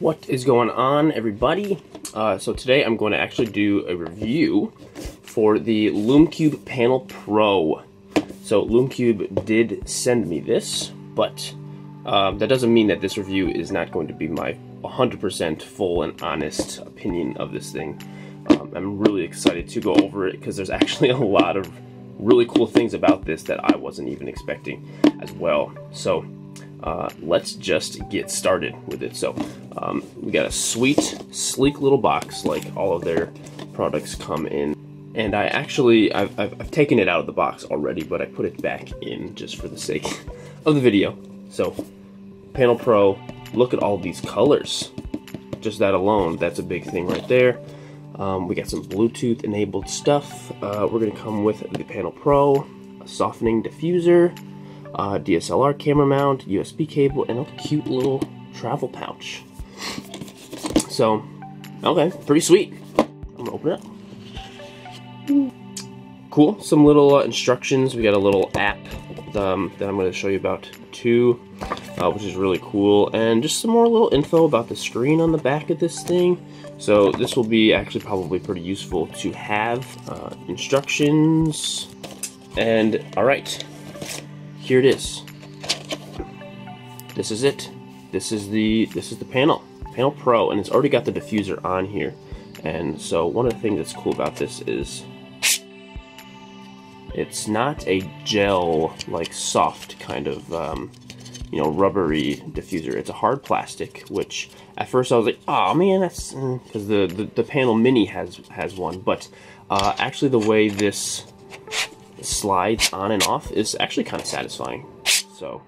What is going on, everybody? So today I'm going to actually do a review for the Lume Cube Panel Pro. So Lume Cube did send me this, but that doesn't mean that this review is not going to be my 100% full and honest opinion of this thing. I'm really excited to go over it because there's actually a lot of really cool things about this that I wasn't even expecting as well. So let's just get started with it. So we got a sweet, sleek little box like all of their products come in. And I've taken it out of the box already, but I put it back in just for the sake of the video. So, Panel Pro, look at all these colors. Just that alone, that's a big thing right there. We got some Bluetooth enabled stuff. We're gonna come with the Panel Pro, a softening diffuser, DSLR camera mount, USB cable, and a cute little travel pouch. So, okay, pretty sweet. I'm gonna open it up. Cool, some little instructions. We got a little app that I'm going to show you about too, which is really cool, and just some more little info about the screen on the back of this thing. So this will be actually probably pretty useful to have. Instructions, and all right, here it is. This is it. This is the Panel Pro, and it's already got the diffuser on here. And so one of the things that's cool about this is it's not a gel, like soft kind of, rubbery diffuser. It's a hard plastic, which at first I was like, oh man, that's, because the Panel Mini has one, but actually the way this slides on and off is actually kind of satisfying. So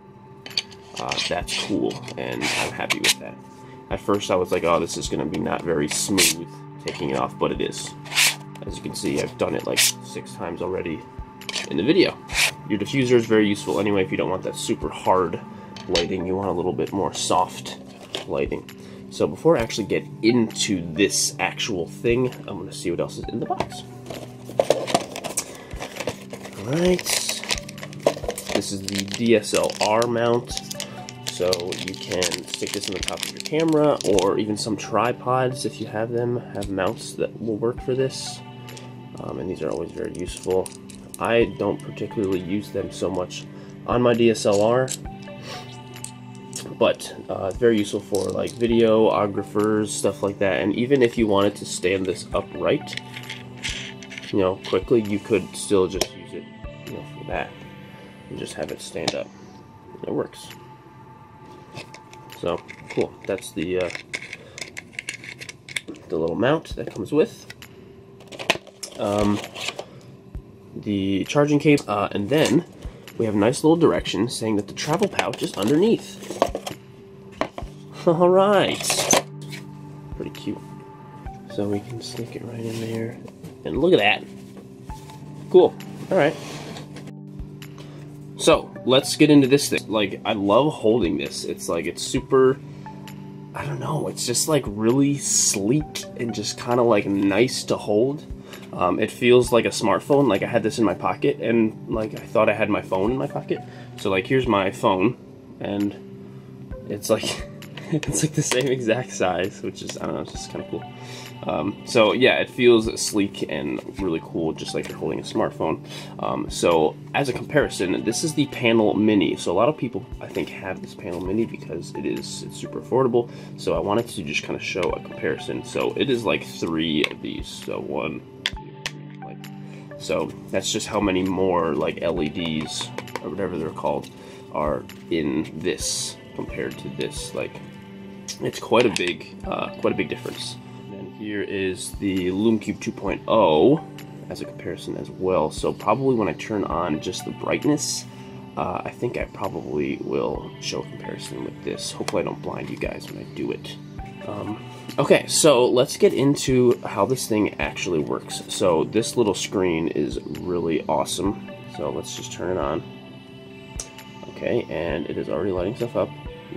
that's cool, and I'm happy with that. At first I was like, oh, this is going to be not very smooth taking it off, but it is. As you can see, I've done it like 6 times already in the video. Your diffuser is very useful anyway if you don't want that super hard lighting. You want a little bit more soft lighting. So before I actually get into this actual thing, I'm going to see what else is in the box. Alright, this is the DSLR mount. So you can stick this in the top of your camera, or even some tripods, if you have them, have mounts that will work for this. And these are always very useful. I don't particularly use them so much on my DSLR, but it's very useful for like videographers, stuff like that. And even if you wanted to stand this upright, quickly, you could still just use it, for that, and just have it stand up. It works. So cool. That's the little mount that comes with. The charging cable, and then we have a nice little direction saying that the travel pouch is underneath. Alright. Pretty cute. So we can stick it right in there. And look at that. Cool. Alright. So, let's get into this thing. Like, I love holding this. It's like, it's super, I don't know, it's just like really sleek and just kind of like nice to hold. It feels like a smartphone. Like I had this in my pocket, and like I thought I had my phone in my pocket. So like here's my phone, and it's like it's like the same exact size, which is, I don't know, it's just kind of cool. So yeah, it feels sleek and really cool, just like you're holding a smartphone. So as a comparison, this is the Panel Mini. So a lot of people, I think, have this Panel Mini because it's super affordable. So I wanted to just kind of show a comparison. So it is like 3 of these. So 1, 2, 3, like, so that's just how many more like LEDs or whatever they're called are in this compared to this. Like, it's quite a big difference. Here is the Lume Cube 2.0 as a comparison as well. So probably when I turn on just the brightness, I think I probably will show a comparison with this. Hopefully I don't blind you guys when I do it. Okay, so let's get into how this thing actually works. So this little screen is really awesome. So let's just turn it on. Okay, and it is already lighting stuff up.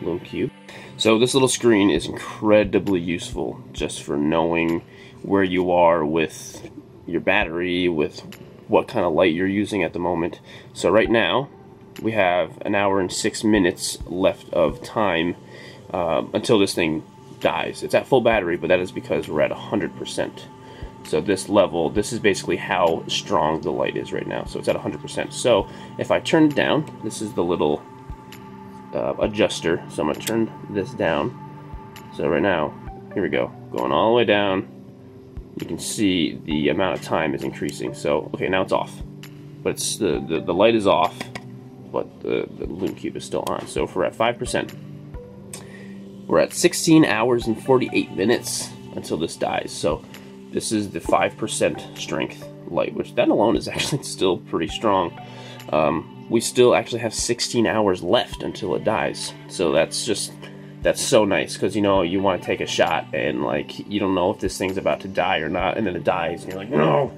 Lume Cube. So this little screen is incredibly useful just for knowing where you are with your battery, with what kind of light you're using at the moment. So right now we have 1 hour and 6 minutes left of time until this thing dies. It's at full battery, but that is because we're at 100%. So this level, this is basically how strong the light is right now. So it's at 100%. So if I turn it down, this is the little adjuster. So I'm going to turn this down. So right now, here we go, going all the way down. You can see the amount of time is increasing. So, okay, now it's off. But it's the light is off, but the Lume Cube is still on. So if we're at 5%, we're at 16 hours and 48 minutes until this dies. So this is the 5% strength light, which that alone is actually still pretty strong. We still actually have 16 hours left until it dies. So that's so nice, because you know, you want to take a shot and like you don't know if this thing's about to die or not, and then it dies and you're like, no.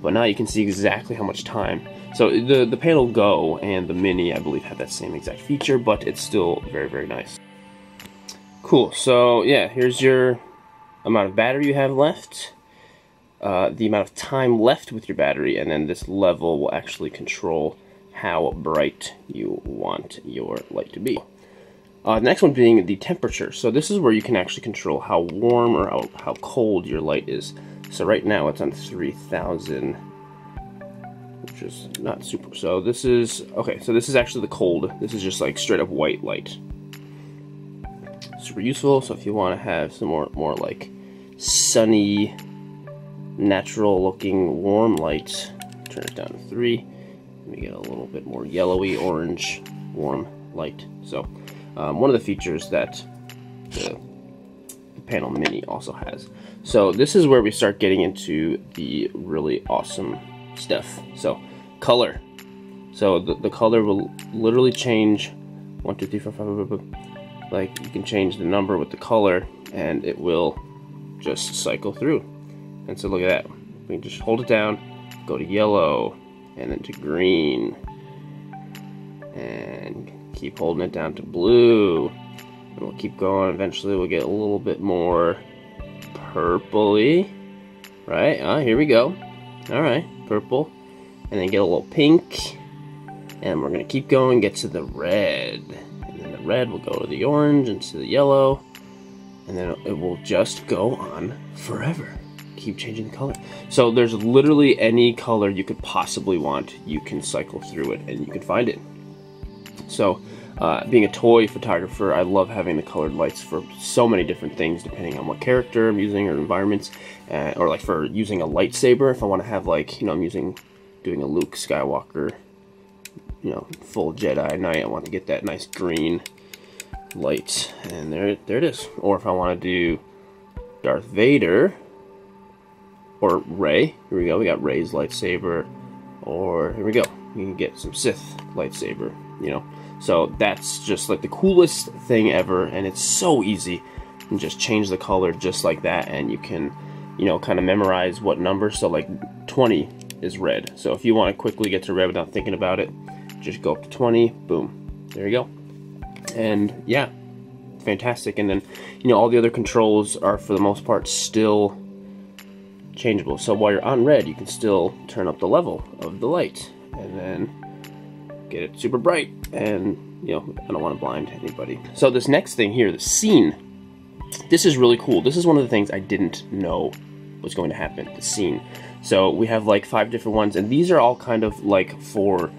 But now you can see exactly how much time. So the Panel Go and the Mini, I believe, have that same exact feature, but it's still very, very nice. Cool. So yeah, here's your amount of battery you have left, the amount of time left with your battery, and then this level will actually control how bright you want your light to be. The next one being the temperature. So this is where you can actually control how warm or how cold your light is. So right now it's on 3000, which is not super. So this is, okay, so this is actually the cold. This is just like straight up white light. Super useful. So if you want to have some more like sunny, natural looking warm light, turn it down to 3. Let me get a little bit more yellowy orange warm light. So one of the features that the Panel Mini also has. So this is where we start getting into the really awesome stuff. So color. So the color will literally change 1, 2, 3, 4, 5, like you can change the number with the color and it will just cycle through. And so look at that. We can just hold it down, go to yellow, and then to green, and keep holding it down to blue, and we'll keep going. Eventually we'll get a little bit more purpley, right? Here we go. All right, purple, and then get a little pink, and we're gonna keep going, get to the red, and then the red will go to the orange and to the yellow, and then it will just go on forever. Keep changing the color. So there's literally any color you could possibly want. You can cycle through it and you can find it. So being a toy photographer, I love having the colored lights for so many different things, depending on what character I'm using or environments, or like for using a lightsaber. If I want to have, like, you know, I'm doing a Luke Skywalker, you know, full Jedi Knight, I want to get that nice green light, and there it is. Or if I want to do Darth Vader or Rey, here we go, we got Rey's lightsaber, or here we go, you can get some Sith lightsaber, you know. So that's just like the coolest thing ever, and it's so easy. You can just change the color just like that, and you can, you know, kind of memorize what number. So like 20 is red. So if you want to quickly get to red without thinking about it, just go up to 20, boom, there you go. And yeah, fantastic. And then, you know, all the other controls are for the most part still changeable. So while you're on red, you can still turn up the level of the light, and then get it super bright, and you know, I don't want to blind anybody. So this next thing here, the scene, this is really cool. This is one of the things I didn't know was going to happen, the scene. So we have like 5 different ones, and these are all kind of like for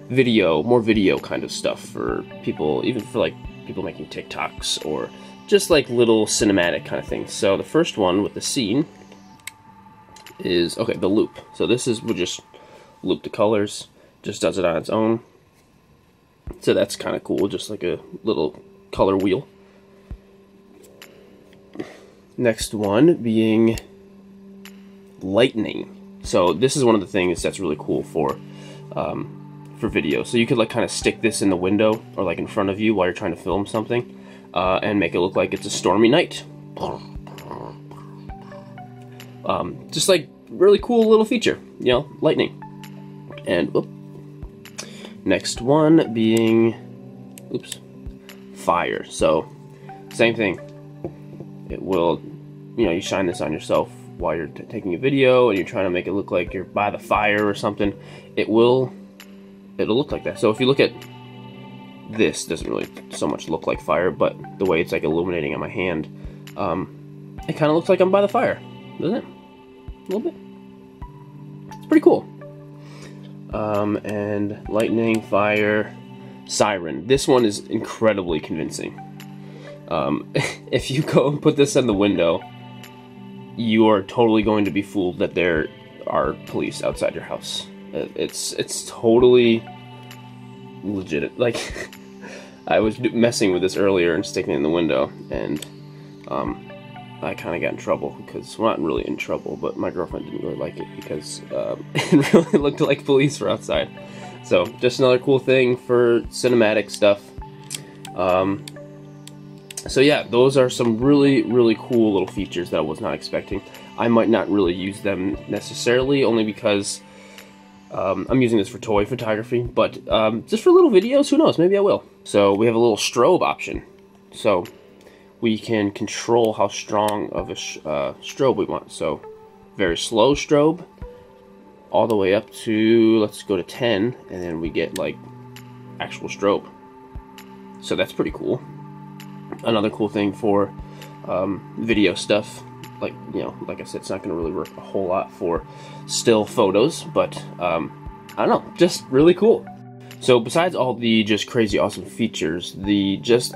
video, more video kind of stuff for people, even for like people making TikToks or just like little cinematic kind of things. So the first one with the scene is, okay, the loop. So this is, we'll just loop the colors, just does it on its own. So that's kind of cool, just like a little color wheel. Next one being lightning. So this is one of the things that's really cool for video. So you could like kind of stick this in the window or like in front of you while you're trying to film something, and make it look like it's a stormy night. Just like really cool little feature, you know, lightning. And whoop. Next one being, oops, fire. So same thing. It will, you know, you shine this on yourself while you're taking a video and you're trying to make it look like you're by the fire or something. It'll look like that. So if you look at this, doesn't really so much look like fire, but the way it's like illuminating on my hand, it kind of looks like I'm by the fire, doesn't it? A little bit. It's pretty cool. And lightning, fire, siren. This one is incredibly convincing. If you go and put this in the window, you are totally going to be fooled that there are police outside your house. It's totally legit. Like, I was messing with this earlier and sticking it in the window, and I kind of got in trouble because, well, not really in trouble, but my girlfriend didn't really like it because it really looked like police were outside. So just another cool thing for cinematic stuff. So yeah, those are some really, really cool little features that I was not expecting. I might not really use them necessarily, only because I'm using this for toy photography, but just for little videos, who knows, maybe I will. So we have a little strobe option. So we can control how strong of a strobe we want. So very slow strobe, all the way up to, let's go to 10, and then we get like actual strobe. So that's pretty cool. Another cool thing for video stuff, like, you know, like I said, it's not going to really work a whole lot for still photos, but I don't know, just really cool. So besides all the just crazy awesome features,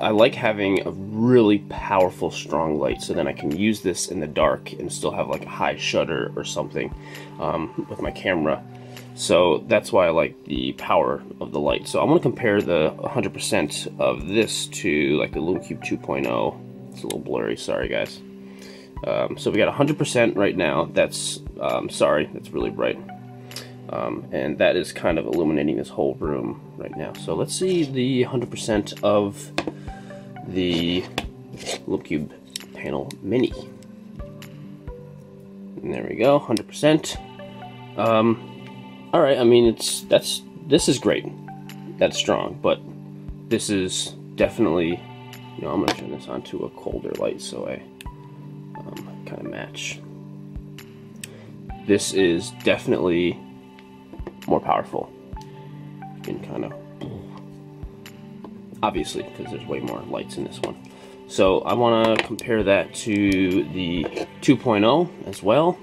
I like having a really powerful strong light, so then I can use this in the dark and still have like a high shutter or something with my camera. So that's why I like the power of the light. So I want to compare the 100% of this to like the Lume Cube 2.0. It's a little blurry, sorry guys. So we got 100% right now. That's, sorry, that's really bright. And that is kind of illuminating this whole room right now. So let's see the 100% of the Lume Cube Panel Mini. And there we go, 100%. Alright, I mean, this is great. That's strong, but this is definitely, you know, I'm going to turn this on to a colder light so I kind of match. This is definitely more powerful. You can kind of, obviously, because there's way more lights in this one. So I want to compare that to the 2.0 as well.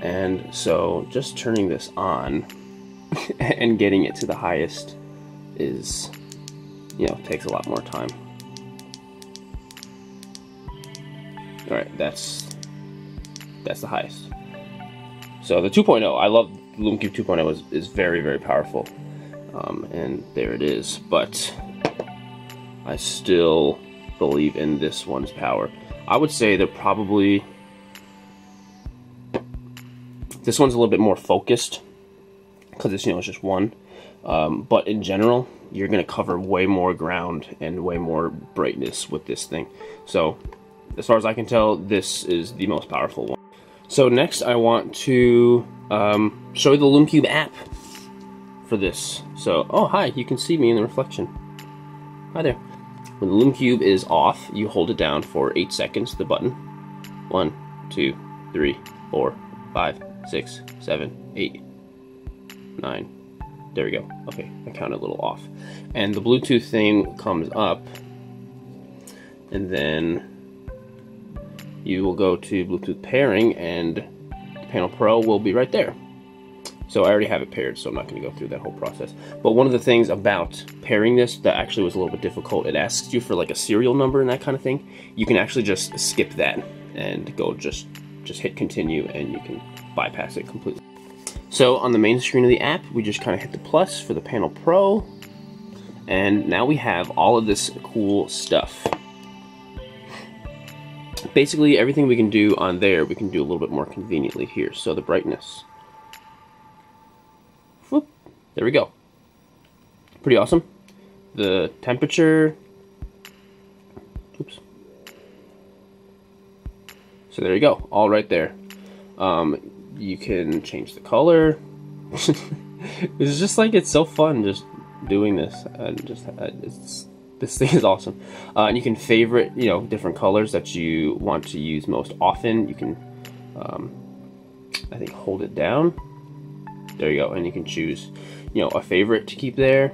And so just turning this on and getting it to the highest is, you know, takes a lot more time. Alright, that's the highest. So the 2.0, I love Lume Cube 2.0 is very, very powerful. And there it is, but I still believe in this one's power. I would say they're probably, this one's a little bit more focused because it's, you know, it's just one. But in general, you're going to cover way more ground and way more brightness with this thing. So as far as I can tell, this is the most powerful one. So next I want to show you the Lume Cube app for this. So, oh hi, you can see me in the reflection. Hi there. When the Lume Cube is off, you hold it down for 8 seconds, the button. 1, 2, 3, 4, 5, 6, 7, 8, 9. There we go. Okay, I counted a little off. And the Bluetooth thing comes up, and then you will go to Bluetooth pairing, and the Panel Pro will be right there. So I already have it paired, so I'm not going to go through that whole process. But one of the things about pairing this that actually was a little bit difficult, it asks you for like a serial number and that kind of thing. You can actually just skip that and go just hit continue, and you can bypass it completely. So on the main screen of the app, we just kind of hit the plus for the Panel Pro, and now we have all of this cool stuff. Basically everything we can do on there, we can do a little bit more conveniently here. So the brightness. Whoop, there we go. Pretty awesome. The temperature. Oops. So there you go, all right there. You can change the color. It's just like, it's so fun just doing this, and just this thing is awesome. And you can favorite, you know, different colors that you want to use most often. You can, I think, hold it down. There you go, and you can choose, you know, a favorite to keep there.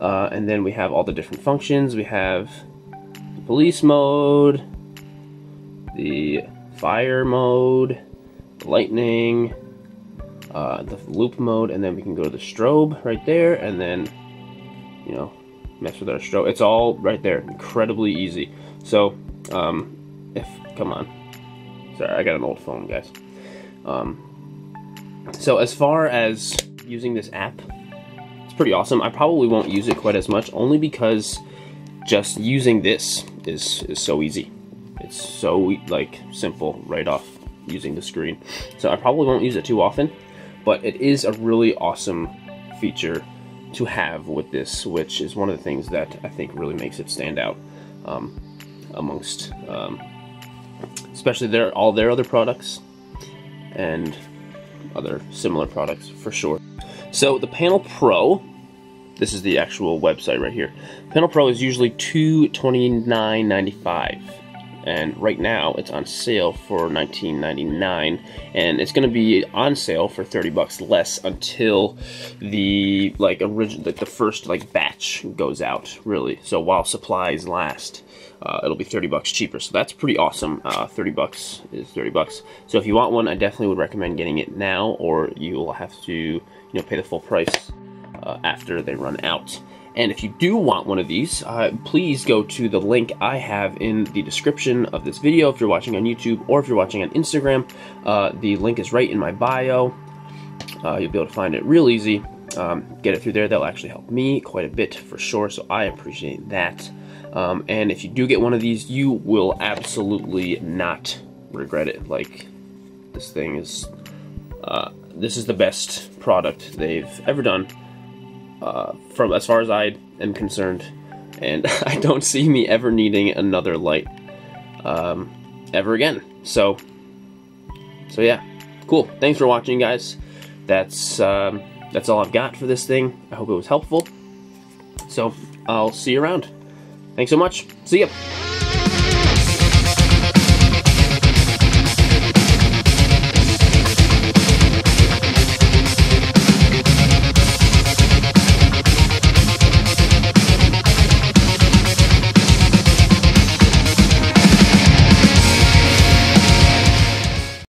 And then we have all the different functions. We have the police mode, the fire mode, the lightning, the loop mode, and then we can go to the strobe right there, and then, you know, mess with our strobe. It's all right there, incredibly easy. So, come on. Sorry, I got an old phone, guys. So as far as using this app, it's pretty awesome. I probably won't use it quite as much, only because just using this is so easy. It's so, like, simple right off using the screen. So I probably won't use it too often, but it is a really awesome feature to have with this, which is one of the things that I think really makes it stand out amongst, especially all their other products and other similar products for sure. So the Panel Pro, this is the actual website right here. Panel Pro is usually $229.95, and right now it's on sale for $19.99, and it's going to be on sale for $30 less until the the first batch goes out, really. So while supplies last, it'll be $30 cheaper. So that's pretty awesome. $30 is $30. So if you want one, I definitely would recommend getting it now, or you will have to, pay the full price after they run out. And if you do want one of these, please go to the link I have in the description of this video if you're watching on YouTube, or if you're watching on Instagram. The link is right in my bio. You'll be able to find it real easy. Get it through there. That'll actually help me quite a bit for sure, so I appreciate that. And if you do get one of these, you will absolutely not regret it. Like, this thing is, this is the best product they've ever done, from as far as I am concerned, and I don't see me ever needing another light, ever again. So yeah, cool. Thanks for watching, guys. That's all I've got for this thing. I hope it was helpful. So I'll see you around. Thanks so much. See ya.